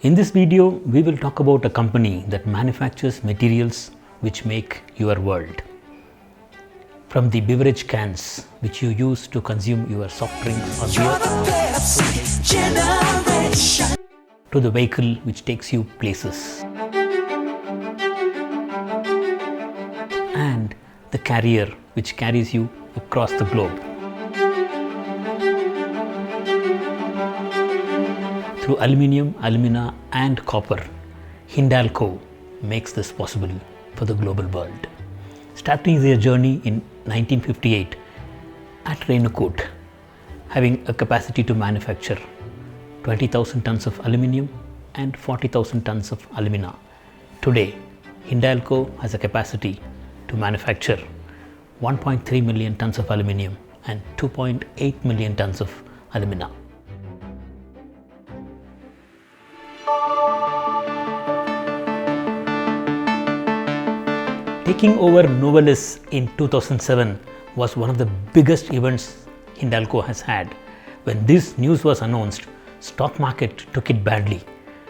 In this video, we will talk about a company that manufactures materials which make your world. From the beverage cans which you use to consume your soft drinks or beer, to the vehicle which takes you places, and the carrier which carries you across the globe. Through aluminium, alumina and copper, Hindalco makes this possible for the global world. Starting their journey in 1958 at Renukot, having a capacity to manufacture 20,000 tons of aluminium and 40,000 tons of alumina. Today, Hindalco has a capacity to manufacture 1.3 million tons of aluminium and 2.8 million tons of alumina. Taking over Novelis in 2007 was one of the biggest events Hindalco has had. When this news was announced, stock market took it badly.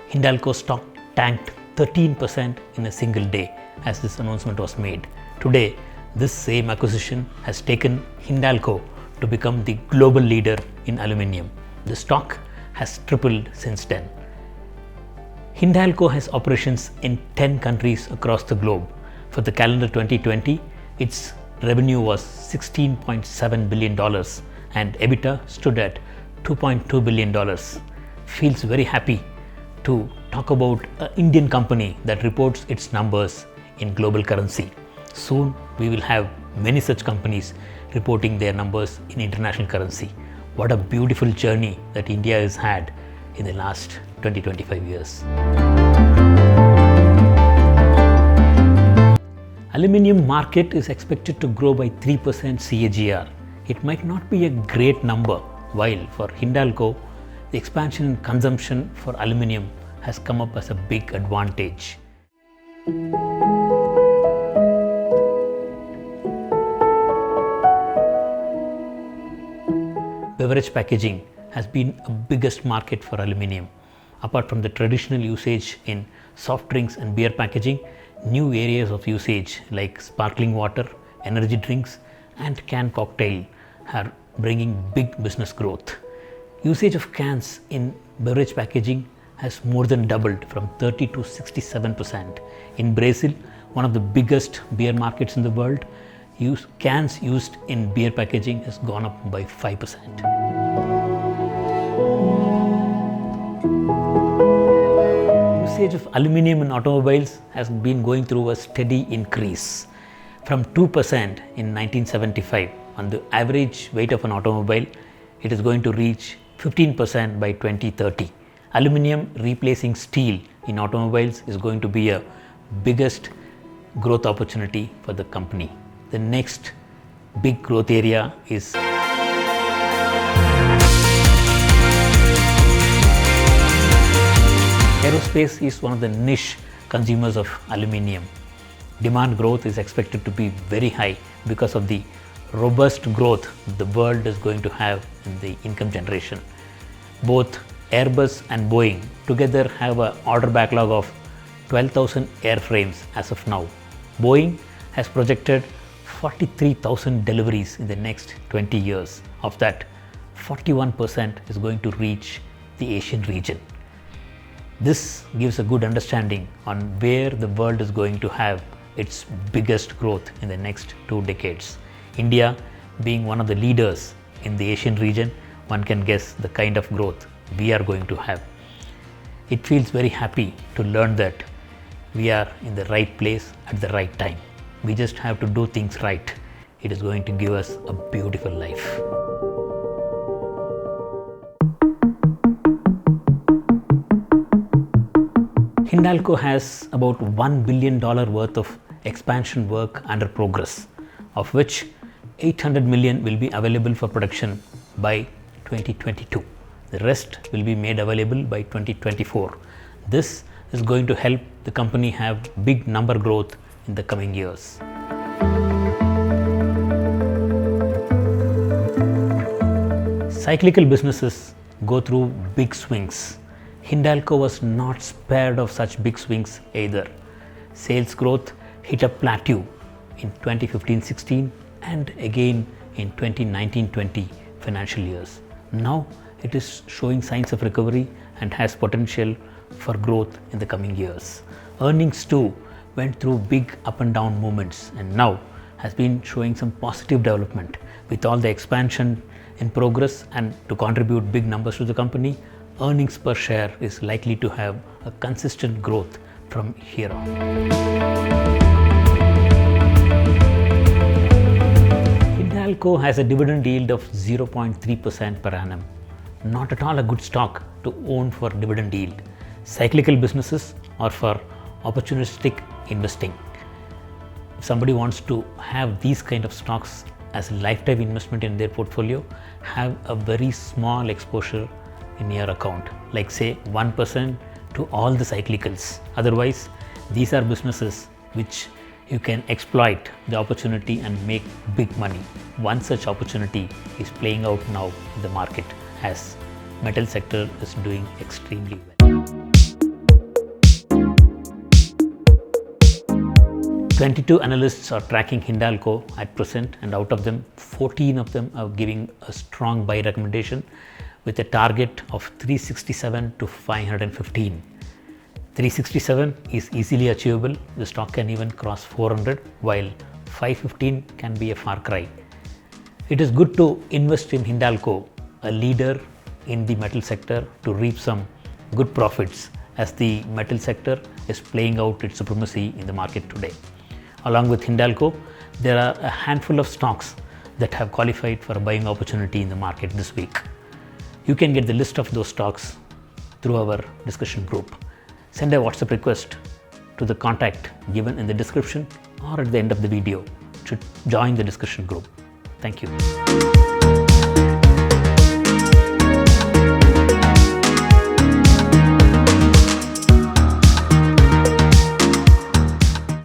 Hindalco stock tanked 13% in a single day as this announcement was made. Today, this same acquisition has taken Hindalco to become the global leader in aluminium. The stock has tripled since then. Hindalco has operations in 10 countries across the globe. For the calendar 2020, its revenue was $16.7 billion and EBITDA stood at $2.2 billion. Feels very happy to talk about an Indian company that reports its numbers in global currency. Soon we will have many such companies reporting their numbers in international currency. What a beautiful journey that India has had in the last 20-25 years. Aluminium market is expected to grow by 3% CAGR. It might not be a great number, while for Hindalco, the expansion in consumption for aluminium has come up as a big advantage. Beverage packaging has been a biggest market for aluminium. Apart from the traditional usage in soft drinks and beer packaging, new areas of usage like sparkling water, energy drinks and canned cocktail are bringing big business growth. Usage of cans in beverage packaging has more than doubled from 30 to 67%. In Brazil, one of the biggest beer markets in the world, cans used in beer packaging has gone up by 5%. Usage of aluminium in automobiles has been going through a steady increase. From 2% in 1975 on the average weight of an automobile, it is going to reach 15% by 2030. Aluminium replacing steel in automobiles is going to be a biggest growth opportunity for the company. The next big growth area is aerospace is one of the niche consumers of aluminium. Demand growth is expected to be very high because of the robust growth the world is going to have in the income generation. Both Airbus and Boeing together have an order backlog of 12,000 airframes as of now. Boeing has projected 43,000 deliveries in the next 20 years. Of that, 41% is going to reach the Asian region. This gives a good understanding on where the world is going to have its biggest growth in the next 2 decades. India being one of the leaders in the Asian region, one can guess the kind of growth we are going to have. It feels very happy to learn that we are in the right place at the right time. We just have to do things right. It is going to give us a beautiful life. Hindalco has about $1 billion worth of expansion work under progress, of which $800 million will be available for production by 2022. The rest will be made available by 2024. This is going to help the company have big number growth in the coming years. Cyclical businesses go through big swings. Hindalco was not spared of such big swings either. Sales growth hit a plateau in 2015-16 and again in 2019-20 financial years. Now it is showing signs of recovery and has potential for growth in the coming years. Earnings too went through big up and down movements and now has been showing some positive development. With all the expansion in progress and to contribute big numbers to the company, earnings per share is likely to have a consistent growth from here on. Hindalco has a dividend yield of 0.3% per annum. Not at all a good stock to own for dividend yield. Cyclical businesses are for opportunistic investing. If somebody wants to have these kind of stocks as a lifetime investment in their portfolio, have a very small exposure in your account, like say 1% to all the cyclicals. Otherwise, these are businesses which you can exploit the opportunity and make big money. One such opportunity is playing out now in the market as metal sector is doing extremely well. 22 analysts are tracking Hindalco at present, and out of them 14 of them are giving a strong buy recommendation with a target of 367 to 515. 367 is easily achievable. The stock can even cross 400, while 515 can be a far cry. It is good to invest in Hindalco, a leader in the metal sector, to reap some good profits as the metal sector is playing out its supremacy in the market today. Along with Hindalco, there are a handful of stocks that have qualified for a buying opportunity in the market this week. You can get the list of those stocks through our discussion group. Send a WhatsApp request to the contact given in the description or at the end of the video to join the discussion group. Thank you.